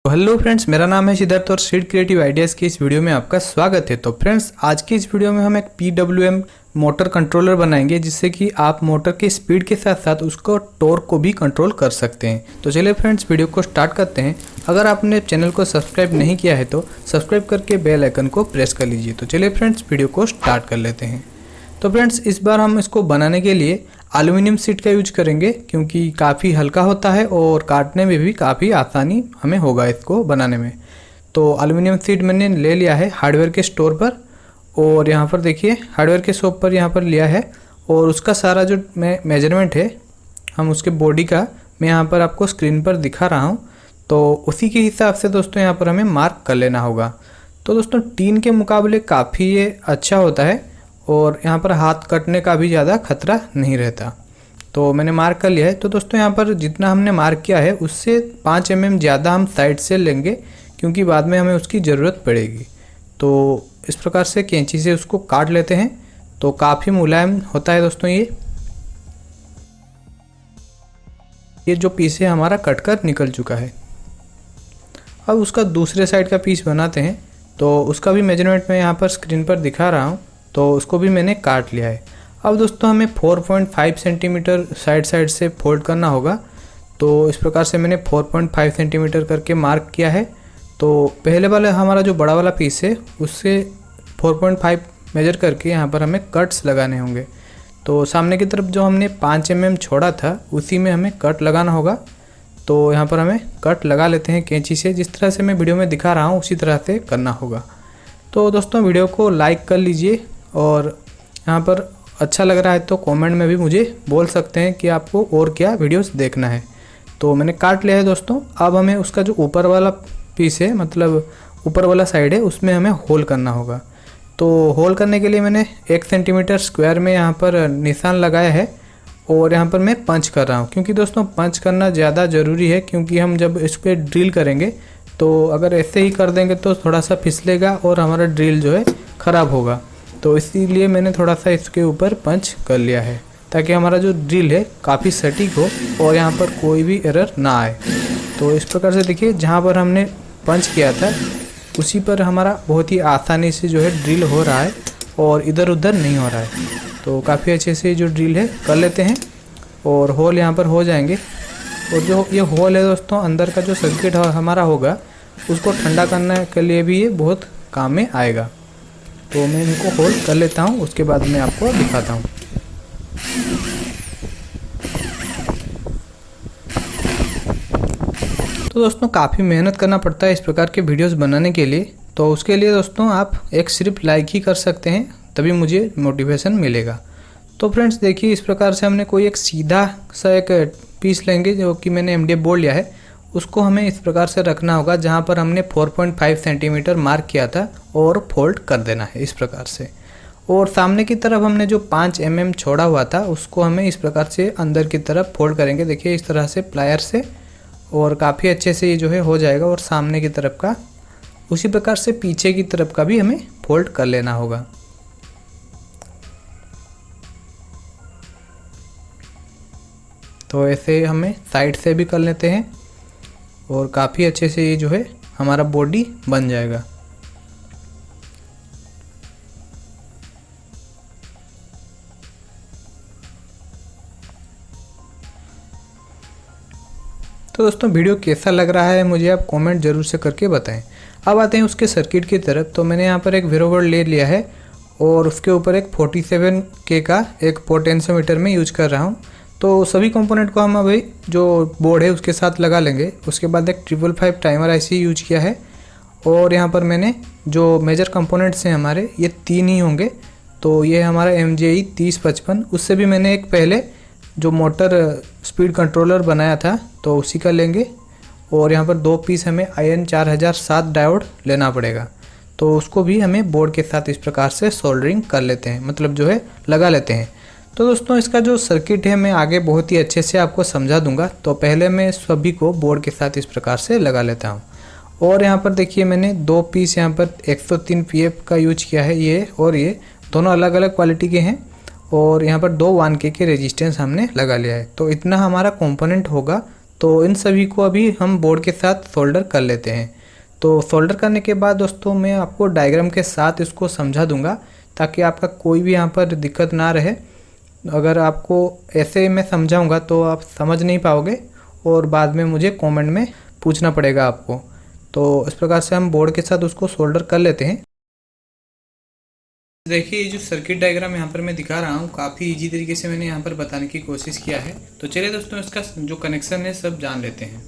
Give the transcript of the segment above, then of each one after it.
तो hello friends, मेरा नाम है सिद्धार्थ और सीड क्रिएटिव आइडियाज़ की इस वीडियो में आपका स्वागत है। तो फ्रेंड्स, आज की इस वीडियो में हम एक PWM मोटर कंट्रोलर बनाएंगे जिससे कि आप मोटर की स्पीड के साथ साथ उसको टॉर्क को भी कंट्रोल कर सकते हैं। तो चलिए फ्रेंड्स, वीडियो को स्टार्ट करते हैं। अगर आपने चैनल को सब्सक्राइब नहीं किया है तो सब्सक्राइब करके बेल आइकन को प्रेस कर लीजिए। तो चलिए फ्रेंड्स, वीडियो को स्टार्ट कर लेते हैं। तो फ्रेंड्स, इस बार हम इसको बनाने के लिए एल्युमिनियम शीट का यूज करेंगे क्योंकि काफ़ी हल्का होता है और काटने में भी काफ़ी आसानी हमें होगा इसको बनाने में। तो एल्युमिनियम शीट मैंने ले लिया है हार्डवेयर के स्टोर पर, और यहाँ पर देखिए हार्डवेयर के शॉप पर यहाँ पर लिया है। और उसका सारा जो मेजरमेंट है हम उसके बॉडी का मैं यहाँ पर आपको स्क्रीन पर दिखा रहा हूँ। तो उसी के हिसाब से दोस्तों यहाँ पर हमें मार्क कर लेना होगा। तो दोस्तों, टीन के मुकाबले काफ़ी ये अच्छा होता है और यहाँ पर हाथ कटने का भी ज़्यादा खतरा नहीं रहता। तो मैंने मार्क कर लिया है। तो दोस्तों, यहाँ पर जितना हमने मार्क किया है उससे 5 mm ज़्यादा हम साइड से लेंगे क्योंकि बाद में हमें उसकी ज़रूरत पड़ेगी। तो इस प्रकार से कैंची से उसको काट लेते हैं। तो काफ़ी मुलायम होता है दोस्तों ये जो पीस है हमारा कटकर निकल चुका है। अब उसका दूसरे साइड का पीस बनाते हैं। तो उसका भी मेजरमेंट मैं यहाँ पर स्क्रीन पर दिखा रहा हूँ। तो उसको भी मैंने काट लिया है। अब दोस्तों, हमें 4.5 सेंटीमीटर साइड से फोल्ड करना होगा। तो इस प्रकार से मैंने 4.5 सेंटीमीटर करके मार्क किया है। तो पहले वाला हमारा जो बड़ा वाला पीस है उससे 4.5 मेजर करके यहाँ पर हमें कट्स लगाने होंगे। तो सामने की तरफ जो हमने 5 mm छोड़ा था उसी में हमें कट लगाना होगा। तो यहाँ पर हमें कट लगा लेते हैं कैंची से। जिस तरह से मैं वीडियो में दिखा रहा हूँ उसी तरह से करना होगा। तो दोस्तों, वीडियो को लाइक कर लीजिए और यहाँ पर अच्छा लग रहा है तो कमेंट में भी मुझे बोल सकते हैं कि आपको और क्या वीडियोस देखना है। तो मैंने काट लिया है दोस्तों। अब हमें उसका जो ऊपर वाला पीस है, मतलब ऊपर वाला साइड है, उसमें हमें होल करना होगा। तो होल करने के लिए मैंने 1 सेंटीमीटर स्क्वायर में यहाँ पर निशान लगाया है और यहाँ पर मैं पंच कर रहा हूँ क्योंकि दोस्तों पंच करना ज़्यादा ज़रूरी है क्योंकि हम जब इस पर ड्रिल करेंगे तो अगर ऐसे ही कर देंगे तो थोड़ा सा फिसलेगा और हमारा ड्रिल जो है ख़राब होगा। तो इसीलिए मैंने थोड़ा सा इसके ऊपर पंच कर लिया है ताकि हमारा जो ड्रिल है काफ़ी सटीक हो और यहाँ पर कोई भी एरर ना आए। तो इस प्रकार से देखिए, जहाँ पर हमने पंच किया था उसी पर हमारा बहुत ही आसानी से जो है ड्रिल हो रहा है और इधर उधर नहीं हो रहा है। तो काफ़ी अच्छे से जो ड्रिल है कर लेते हैं और होल यहाँ पर हो जाएंगे। और जो ये होल है दोस्तों, अंदर का जो सर्किट हमारा होगा उसको ठंडा करने के लिए भी ये बहुत काम में आएगा। तो मैं इनको होल्ड कर लेता हूँ, उसके बाद मैं आपको दिखाता हूँ। तो दोस्तों, काफ़ी मेहनत करना पड़ता है इस प्रकार के वीडियोस बनाने के लिए। तो उसके लिए दोस्तों आप एक सिर्फ लाइक ही कर सकते हैं, तभी मुझे मोटिवेशन मिलेगा। तो फ्रेंड्स देखिए, इस प्रकार से हमने कोई एक सीधा सा एक पीस लेंगे जो कि मैंने MDF बोर्ड लिया है। उसको हमें इस प्रकार से रखना होगा जहाँ पर हमने 4.5 सेंटीमीटर मार्क किया था और फोल्ड कर देना है इस प्रकार से। और सामने की तरफ हमने जो 5 mm छोड़ा हुआ था उसको हमें इस प्रकार से अंदर की तरफ फोल्ड करेंगे। देखिए इस तरह से प्लायर से, और काफ़ी अच्छे से ये जो है हो जाएगा। और सामने की तरफ का उसी प्रकार से पीछे की तरफ का भी हमें फोल्ड कर लेना होगा। तो ऐसे हमें साइड से भी कर लेते हैं और काफ़ी अच्छे से ये जो है हमारा बॉडी बन जाएगा। तो दोस्तों, वीडियो कैसा लग रहा है मुझे आप कमेंट जरूर से करके बताएं। अब आते हैं उसके सर्किट की तरफ। तो मैंने यहाँ पर एक वीरो बोर्ड ले लिया है और उसके ऊपर एक 47K का एक पोटेंशियोमीटर में यूज कर रहा हूँ। तो सभी कंपोनेंट को हम अभी जो बोर्ड है उसके साथ लगा लेंगे। उसके बाद एक 555 टाइमर IC यूज किया है और यहाँ पर मैंने जो मेजर कंपोनेंट्स हैं हमारे ये 3 ही होंगे। तो ये हमारा MJE 3055, उससे भी मैंने एक पहले जो मोटर स्पीड कंट्रोलर बनाया था तो उसी का लेंगे। और यहाँ पर 2 पीस हमें IN 4007 डायोड लेना पड़ेगा। तो उसको भी हमें बोर्ड के साथ इस प्रकार से सोल्डरिंग कर लेते हैं, मतलब जो है लगा लेते हैं। तो दोस्तों, इसका जो सर्किट है मैं आगे बहुत ही अच्छे से आपको समझा दूंगा। तो पहले मैं सभी को बोर्ड के साथ इस प्रकार से लगा लेता हूँ। और यहाँ पर देखिए मैंने 2 पीस यहाँ पर 103 PF का यूज किया है, ये और ये दोनों अलग अलग क्वालिटी के हैं। और यहाँ पर 2 1K के रेजिस्टेंस हमने लगा लिया है। तो इतना हमारा कंपोनेंट होगा तो इन सभी को अभी हम बोर्ड के साथ सोल्डर कर लेते हैं। तो सोल्डर करने के बाद दोस्तों मैं आपको डायग्राम के साथ इसको समझा दूंगा ताकि आपका कोई भी यहाँ पर दिक्कत ना रहे। अगर आपको ऐसे मैं समझाऊंगा तो आप समझ नहीं पाओगे और बाद में मुझे कमेंट में पूछना पड़ेगा आपको। तो इस प्रकार से हम बोर्ड के साथ उसको सोल्डर कर लेते हैं। देखिए ये जो सर्किट डायग्राम यहाँ पर मैं दिखा रहा हूँ काफ़ी इजी तरीके से मैंने यहाँ पर बताने की कोशिश किया है। तो चलिए दोस्तों इसका जो कनेक्शन है सब जान लेते हैं।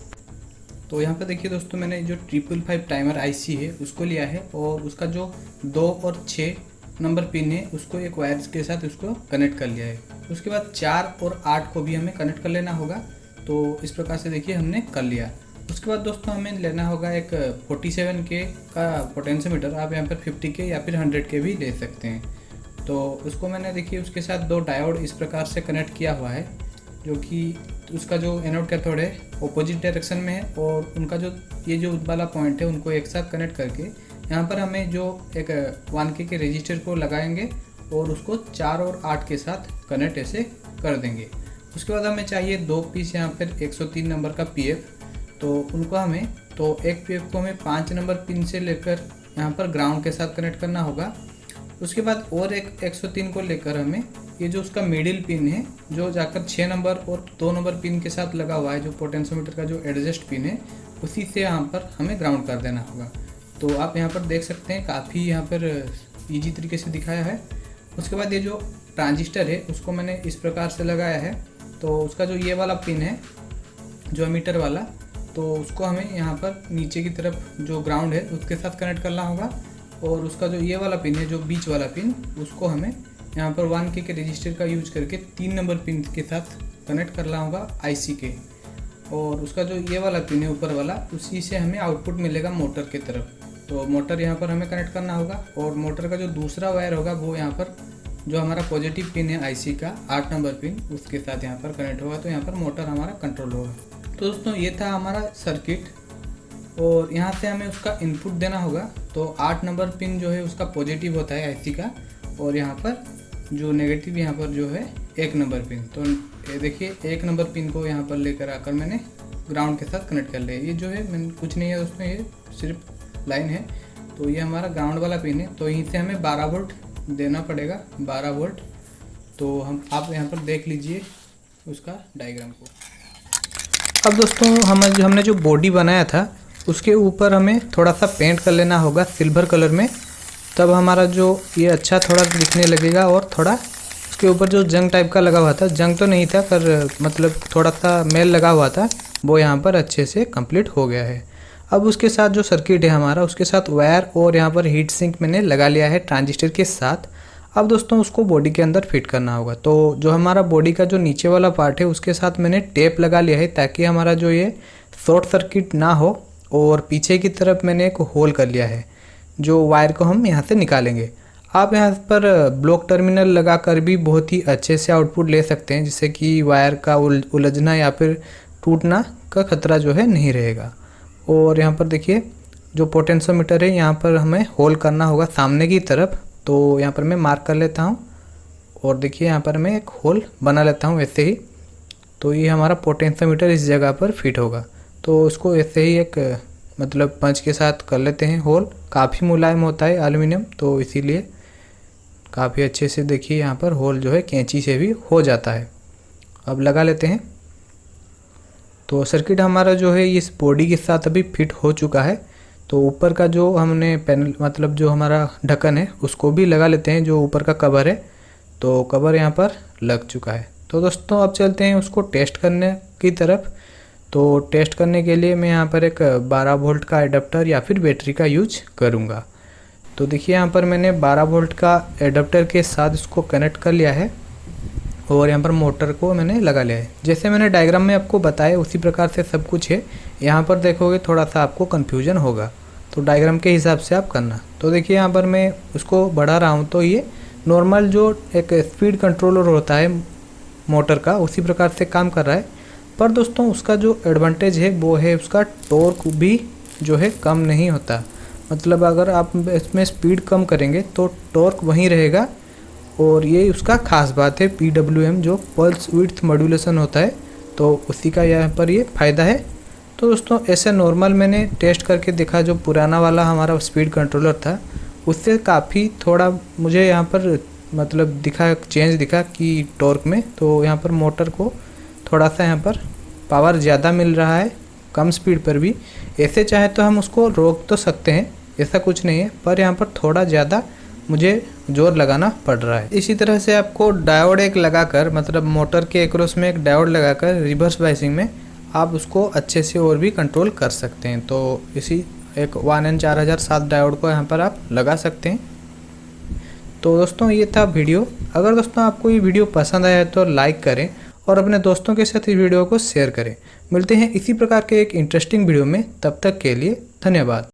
तो यहाँ पर देखिए दोस्तों मैंने जो 555 टाइमर आईसी है उसको लिया है और उसका जो 2 और 6 नंबर पिन है उसको एक वायर के साथ उसको कनेक्ट कर लिया है। उसके बाद 4 और 8 को भी हमें कनेक्ट कर लेना होगा। तो इस प्रकार से देखिए हमने कर लिया। उसके बाद दोस्तों हमें लेना होगा एक 47K का पोटेंशियोमीटर। आप यहाँ पर 50K या फिर 100K भी ले सकते हैं। तो उसको मैंने देखिए उसके साथ 2 डायोड इस प्रकार से कनेक्ट किया हुआ है, जो कि उसका जो एनोड कैथोड है ऑपोजिट डायरेक्शन में है और उनका जो ये जो वाला पॉइंट है उनको एक साथ कनेक्ट करके यहाँ पर हमें जो एक 1K के रजिस्टर को लगाएंगे और उसको 4 और 8 के साथ कनेक्ट ऐसे कर देंगे। उसके बाद हमें चाहिए 2 पीस यहाँ पर 103 नंबर का PF। तो उनको हमें एक PF को हमें 5 नंबर पिन से लेकर यहाँ पर ग्राउंड के साथ कनेक्ट करना होगा। उसके बाद और एक 103 को लेकर हमें ये जो उसका मिडिल पिन है जो जाकर 6 नंबर और 2 नंबर पिन के साथ लगा हुआ है, जो पोटेंशियोमीटर का जो एडजस्ट पिन है उसी से यहाँ पर हमें ग्राउंड कर देना होगा। तो आप यहाँ पर देख सकते हैं काफ़ी यहाँ पर ईजी तरीके से दिखाया है। उसके बाद ये जो ट्रांजिस्टर है उसको मैंने इस प्रकार से लगाया है। तो उसका जो ये वाला पिन है जो एमीटर वाला, तो उसको हमें यहाँ पर नीचे की तरफ जो ग्राउंड है उसके साथ कनेक्ट करना होगा और उसका जो ये वाला पिन है जो बीच वाला पिन उसको हमें यहाँ पर 1K के रजिस्टर का यूज करके 3 नंबर पिन के साथ कनेक्ट करना होगा IC के। और उसका जो ये वाला पिन है ऊपर वाला उसी से हमें आउटपुट मिलेगा मोटर की तरफ। तो मोटर यहाँ पर हमें कनेक्ट करना होगा और मोटर का जो दूसरा वायर होगा वो यहाँ पर जो हमारा पॉजिटिव पिन है IC का 8 नंबर पिन उसके साथ यहाँ पर कनेक्ट होगा। तो यहाँ पर मोटर हमारा कंट्रोल होगा। तो दोस्तों ये था हमारा सर्किट और यहाँ से हमें उसका इनपुट देना होगा। तो 8 नंबर पिन जो है उसका पॉजिटिव होता है IC का और यहाँ पर जो नेगेटिव यहाँ पर जो है 1 नंबर पिन। तो ये देखिए 1 नंबर पिन को यहाँ पर लेकर आकर मैंने ग्राउंड के साथ कनेक्ट कर लिया। ये जो है मैंने कुछ नहीं है दोस्तों, ये सिर्फ लाइन है। तो ये हमारा ग्राउंड वाला पिन है। तो यहीं से हमें 12 वोल्ट देना पड़ेगा, 12 वोल्ट। तो आप यहाँ पर देख लीजिए उसका डायग्राम को। अब दोस्तों हमने जो बॉडी बनाया था उसके ऊपर हमें थोड़ा सा पेंट कर लेना होगा सिल्वर कलर में, तब हमारा जो ये अच्छा थोड़ा दिखने लगेगा। और थोड़ा उसके ऊपर जो जंग टाइप का लगा हुआ था, जंग तो नहीं था पर मतलब थोड़ा सा मेल लगा हुआ था, वो यहाँ पर अच्छे से कंप्लीट हो गया है। अब उसके साथ जो सर्किट है हमारा उसके साथ वायर और यहाँ पर हीट सिंक मैंने लगा लिया है ट्रांजिस्टर के साथ। अब दोस्तों उसको बॉडी के अंदर फिट करना होगा। तो जो हमारा बॉडी का जो नीचे वाला पार्ट है उसके साथ मैंने टेप लगा लिया है ताकि हमारा जो ये शॉर्ट सर्किट ना हो। और पीछे की तरफ मैंने एक होल कर लिया है जो वायर को हम यहाँ से निकालेंगे। आप यहाँ पर ब्लॉक टर्मिनल लगा कर भी बहुत ही अच्छे से आउटपुट ले सकते हैं, जिससे कि वायर का उलझना या फिर टूटना का खतरा जो है नहीं रहेगा। और यहाँ पर देखिए जो पोटेंशियोमीटर है यहाँ पर हमें होल करना होगा सामने की तरफ। तो यहाँ पर मैं मार्क कर लेता हूँ और देखिए यहाँ पर मैं एक होल बना लेता हूँ ऐसे ही। तो ये हमारा पोटेंशियोमीटर इस जगह पर फिट होगा। तो इसको ऐसे ही एक मतलब पंच के साथ कर लेते हैं होल। काफ़ी मुलायम होता है एल्युमिनियम, तो इसीलिए काफ़ी अच्छे से देखिए यहाँ पर होल जो है कैंची से भी हो जाता है। अब लगा लेते हैं। तो सर्किट हमारा जो है इस बॉडी के साथ अभी फिट हो चुका है। तो ऊपर का जो हमने पैनल मतलब जो हमारा ढक्कन है उसको भी लगा लेते हैं, जो ऊपर का कवर है। तो कवर यहाँ पर लग चुका है। तो दोस्तों अब चलते हैं उसको टेस्ट करने की तरफ। तो टेस्ट करने के लिए मैं यहाँ पर एक 12 वोल्ट का एडाप्टर या फिर बैटरी का यूज करूँगा। तो देखिए यहाँ पर मैंने 12 वोल्ट का एडाप्टर के साथ इसको कनेक्ट कर लिया है और यहाँ पर मोटर को मैंने लगा लिया है। जैसे मैंने डायग्राम में आपको बताया उसी प्रकार से सब कुछ है। यहाँ पर देखोगे थोड़ा सा आपको कन्फ्यूजन होगा, तो डायग्राम के हिसाब से आप करना। तो देखिए यहाँ पर मैं उसको बढ़ा रहा हूँ, तो ये नॉर्मल जो एक स्पीड कंट्रोलर होता है मोटर का उसी प्रकार से काम कर रहा है। पर दोस्तों उसका जो एडवांटेज है वो है उसका टॉर्क भी जो है कम नहीं होता। मतलब अगर आप इसमें स्पीड कम करेंगे तो टॉर्क वहीं रहेगा। और ये उसका खास बात है PWM जो पल्स विड्थ मॉड्यूलेशन होता है, तो उसी का यहाँ पर ये फ़ायदा है। तो दोस्तों ऐसे नॉर्मल मैंने टेस्ट करके देखा, जो पुराना वाला हमारा स्पीड कंट्रोलर था उससे काफ़ी थोड़ा मुझे यहाँ पर मतलब दिखा, चेंज दिखा कि टॉर्क में। तो यहाँ पर मोटर को थोड़ा सा यहाँ पर पावर ज़्यादा मिल रहा है कम स्पीड पर भी। ऐसे चाहे तो हम उसको रोक तो सकते हैं, ऐसा कुछ नहीं है, पर यहाँ पर थोड़ा ज़्यादा मुझे जोर लगाना पड़ रहा है। इसी तरह से आपको डायोड एक लगाकर, मतलब मोटर के एक्रॉस में एक डायोड लगाकर रिवर्स बाइसिंग में आप उसको अच्छे से और भी कंट्रोल कर सकते हैं। तो इसी एक 1N4007 डायोड को यहाँ पर आप लगा सकते हैं। तो दोस्तों ये था वीडियो। अगर दोस्तों आपको ये वीडियो पसंद आया तो लाइक करें और अपने दोस्तों के साथ इस वीडियो को शेयर करें। मिलते हैं इसी प्रकार के एक इंटरेस्टिंग वीडियो में, तब तक के लिए धन्यवाद।